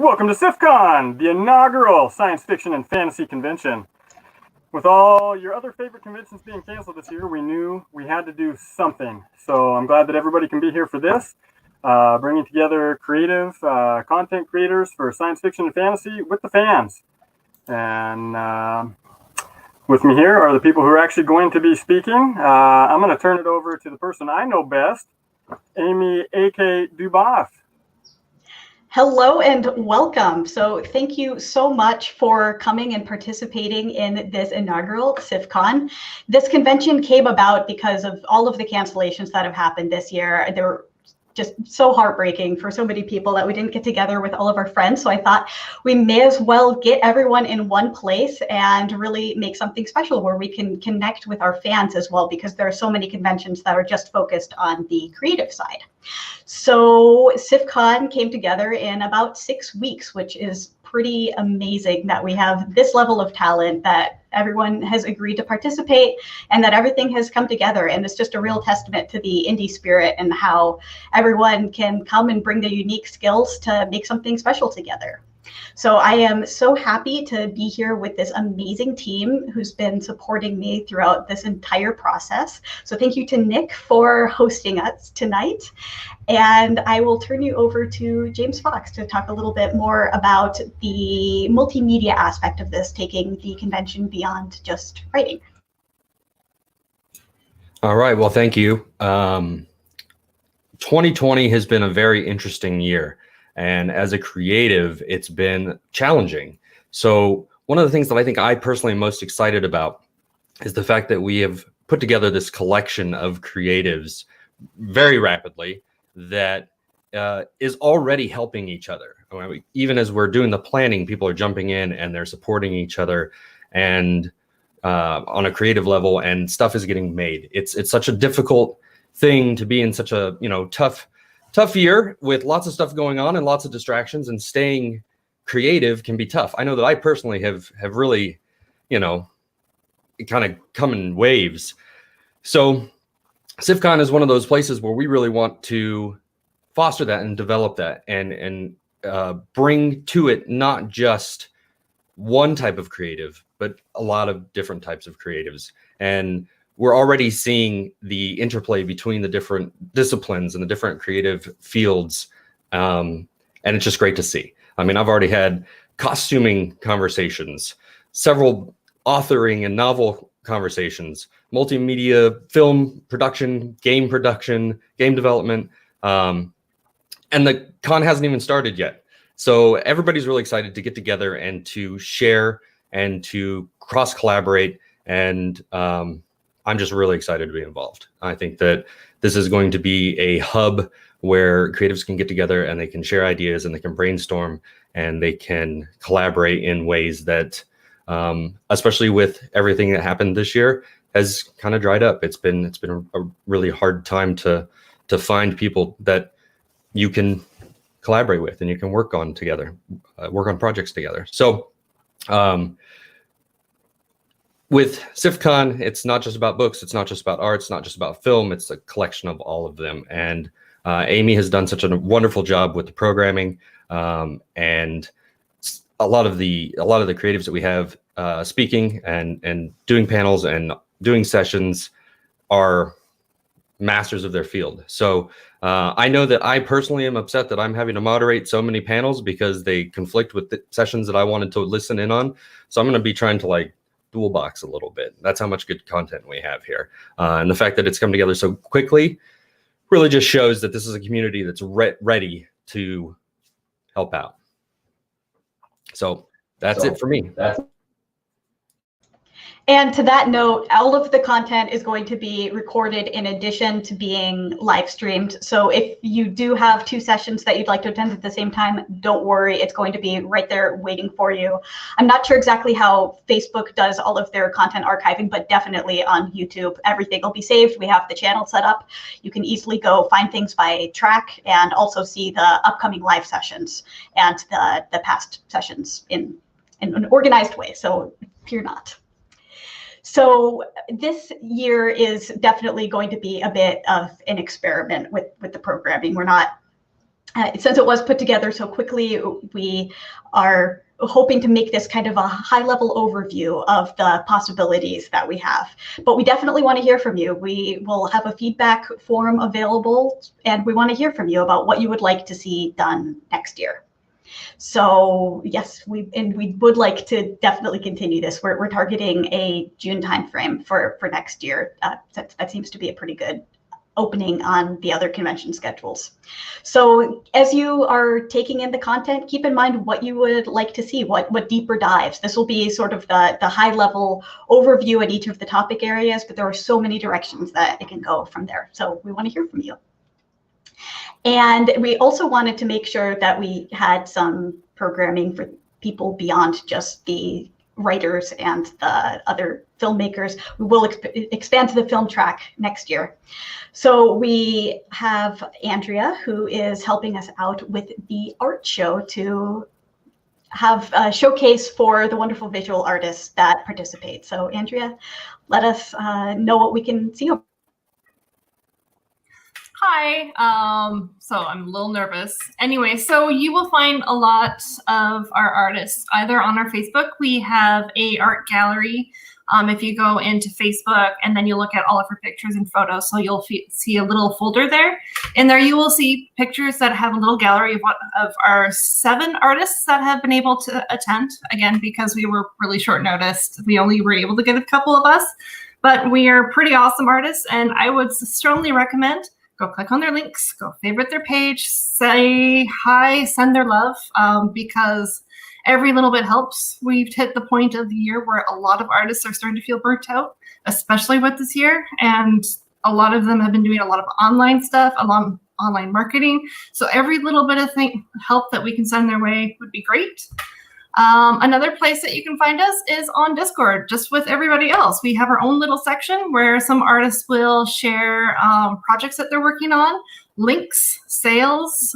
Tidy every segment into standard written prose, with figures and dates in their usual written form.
Welcome to SFFCon, the inaugural science fiction and fantasy convention. With all your other favorite conventions being canceled this year, we knew we had to do something. So I'm glad that everybody can be here for this, bringing together creative content creators for science fiction and fantasy with the fans. And with me here are the people who are actually going to be speaking. I'm going to turn it over to the person I know best, Amy, aka DuBoff. Hello and welcome. So thank you so much for coming and participating in this inaugural SFFCon. This convention came about because of all of the cancellations that have happened this year. They were just so heartbreaking for so many people that we didn't get together with all of our friends. So I thought we may as well get everyone in one place and really make something special where we can connect with our fans as well, because there are so many conventions that are just focused on the creative side. So SFFCon came together in about 6 weeks, which is pretty amazing that we have this level of talent, that everyone has agreed to participate, and that everything has come together. And it's just a real testament to the indie spirit and how everyone can come and bring their unique skills to make something special together. So I am so happy to be here with this amazing team who's been supporting me throughout this entire process. So thank you to Nick for hosting us tonight. And I will turn you over to James Fox to talk a little bit more about the multimedia aspect of this, taking the convention beyond just writing. All right, well, thank you. 2020 has been a very interesting year. And as a creative, it's been challenging. So one of the things that I think I personally am most excited about is the fact that we have put together this collection of creatives very rapidly that is already helping each other. I mean, even as we're doing the planning, people are jumping in and they're supporting each other and on a creative level, and stuff is getting made. It's such a difficult thing to be in such a tough year with lots of stuff going on and lots of distractions, and staying creative can be tough. I know that I personally have really, kind of come in waves. So SFFCon is one of those places where we really want to foster that and develop that and bring to it not just one type of creative, but a lot of different types of creatives. And we're already seeing the interplay between the different disciplines and the different creative fields. And it's just great to see. I mean, I've already had costuming conversations, several authoring and novel conversations, multimedia, film production, game development. And the con hasn't even started yet. So everybody's really excited to get together and to share and to cross collaborate. And I'm just really excited to be involved. I think that this is going to be a hub where creatives can get together and they can share ideas and they can brainstorm and they can collaborate in ways that, especially with everything that happened this year, has kind of dried up. It's been a really hard time to find people that you can collaborate with and you can work on together, work on projects together. So, with SFFCon, it's not just about books, it's not just about art, it's not just about film, it's a collection of all of them. And Amy has done such a wonderful job with the programming, and a lot of the creatives that we have speaking and doing panels and doing sessions are masters of their field. So I know that I personally am upset that I'm having to moderate so many panels because they conflict with the sessions that I wanted to listen in on. So I'm going to be trying to dual box a little bit. That's how much good content we have here. And the fact that it's come together so quickly really just shows that this is a community that's ready to help out. So that's it for me. And to that note, all of the content is going to be recorded in addition to being live streamed. So if you do have 2 sessions that you'd like to attend at the same time, don't worry, it's going to be right there waiting for you. I'm not sure exactly how Facebook does all of their content archiving, but definitely on YouTube, everything will be saved. We have the channel set up. You can easily go find things by track and also see the upcoming live sessions and the past sessions in an organized way. So fear not. So this year is definitely going to be a bit of an experiment with the programming. We're not Since it was put together so quickly, we are hoping to make this kind of a high-level overview of the possibilities that we have. But we definitely want to hear from you. We will have a feedback form available, and we want to hear from you about what you would like to see done next year. So yes, we would like to definitely continue this. We're targeting a June timeframe for next year. That seems to be a pretty good opening on the other convention schedules. So as you are taking in the content, keep in mind what you would like to see, what deeper dives. This will be sort of the high level overview at each of the topic areas, but there are so many directions that it can go from there. So we want to hear from you. And we also wanted to make sure that we had some programming for people beyond just the writers and the other filmmakers. We will expand to the film track next year. So we have Andrea, who is helping us out with the art show to have a showcase for the wonderful visual artists that participate. So Andrea, let us know what we can see. Hi, so I'm a little nervous. Anyway, so you will find a lot of our artists either on our Facebook. We have a art gallery. If you go into Facebook and then you look at all of our pictures and photos, so you'll see a little folder there. In there you will see pictures that have a little gallery of our 7 artists that have been able to attend. Again, because we were really short noticed, we only were able to get a couple of us, but we are pretty awesome artists, and I would strongly recommend go click on their links, go favorite their page, say hi, send their love, because every little bit helps. We've hit the point of the year where a lot of artists are starting to feel burnt out, especially with this year. And a lot of them have been doing a lot of online stuff, a lot of online marketing. So every little bit of help that we can send their way would be great. Another place that you can find us is on Discord, just with everybody else. We have our own little section where some artists will share projects that they're working on, links, sales,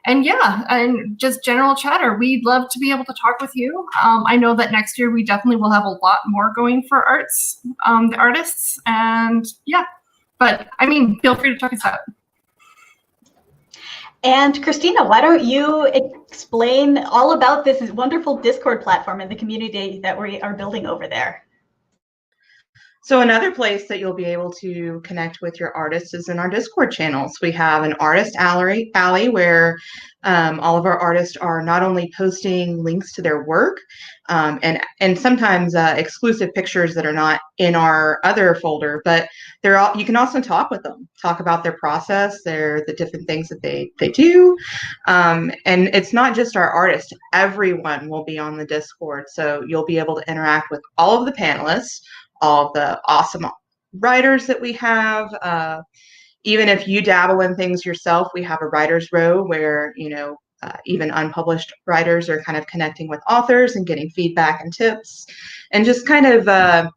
and yeah, and just general chatter. We'd love to be able to talk with you. I know that next year we definitely will have a lot more going for the artists, and yeah, but I mean, feel free to check us out. And Kristina, why don't you explain all about this wonderful Discord platform and the community that we are building over there? So another place that you'll be able to connect with your artists is in our Discord channels. We have an artist alley where all of our artists are not only posting links to their work and sometimes exclusive pictures that are not in our other folder, but you can also talk with them, talk about their process, the different things that they do. And it's not just our artists, everyone will be on the Discord. So you'll be able to interact with all of the panelists, all of the awesome writers that we have. Even if you dabble in things yourself, we have a writer's row where, even unpublished writers are kind of connecting with authors and getting feedback and tips and just kind of,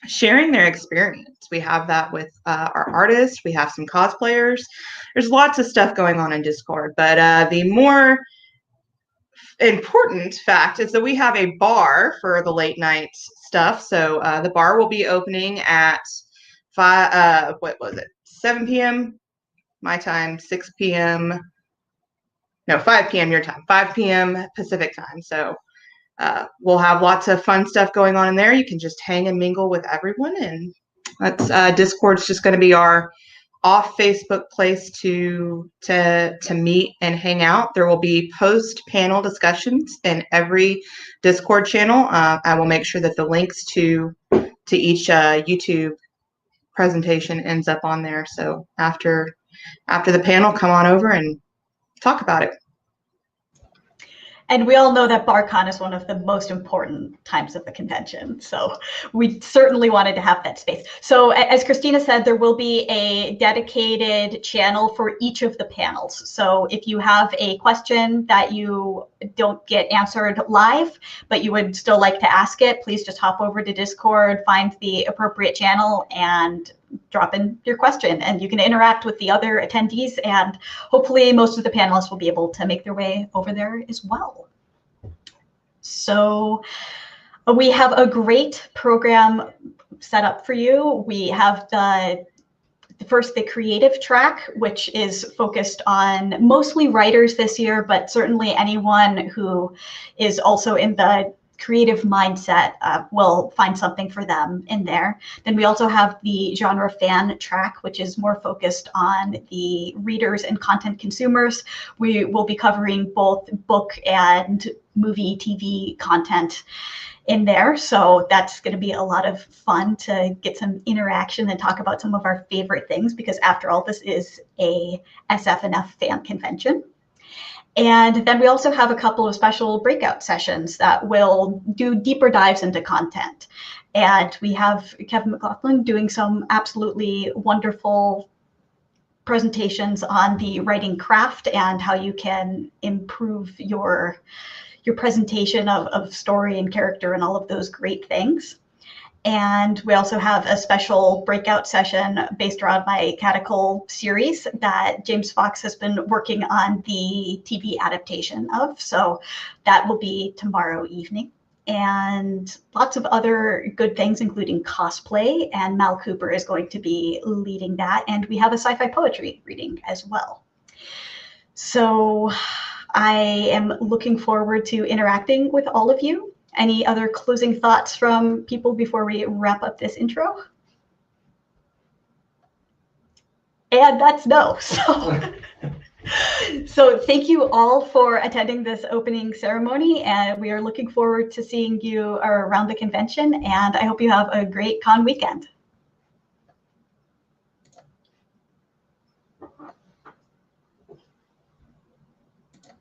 sharing their experience. We have that with our artists. We have some cosplayers. There's lots of stuff going on in Discord, but the more important fact is that we have a bar for the late night stuff. So the bar will be opening at 7 p.m. my time, 6 p.m. No, 5 p.m. your time, 5 p.m. Pacific time. So we'll have lots of fun stuff going on in there. You can just hang and mingle with everyone, and that's Discord's just going to be our off Facebook place to meet and hang out. There will be post panel discussions in every Discord channel. I will make sure that the links to each YouTube presentation ends up on there. So after the panel, come on over and talk about it. And we all know that BarCon is one of the most important times of the convention. So we certainly wanted to have that space. So as Kristina said, there will be a dedicated channel for each of the panels. So if you have a question that you don't get answered live, but you would still like to ask it, please just hop over to Discord, find the appropriate channel, and drop in your question, and you can interact with the other attendees, and hopefully most of the panelists will be able to make their way over there as well. So we have a great program set up for you. We have the first, the creative track, which is focused on mostly writers this year, but certainly anyone who is also in the creative mindset will find something for them in there. Then we also have the genre fan track, which is more focused on the readers and content consumers. We will be covering both book and movie, TV content in there. So that's going to be a lot of fun to get some interaction and talk about some of our favorite things, because after all, this is a SFNF fan convention. And then we also have a couple of special breakout sessions that will do deeper dives into content. And we have Kevin McLaughlin doing some absolutely wonderful presentations on the writing craft and how you can improve your presentation of story and character and all of those great things. And we also have a special breakout session based around my Catacol series that James Fox has been working on the TV adaptation of. So that will be tomorrow evening. And lots of other good things, including cosplay. And Mal Cooper is going to be leading that. And we have a sci-fi poetry reading as well. So I am looking forward to interacting with all of you. Any other closing thoughts from people before we wrap up this intro? And that's no. So thank you all for attending this opening ceremony, and we are looking forward to seeing you around the convention, and I hope you have a great con weekend.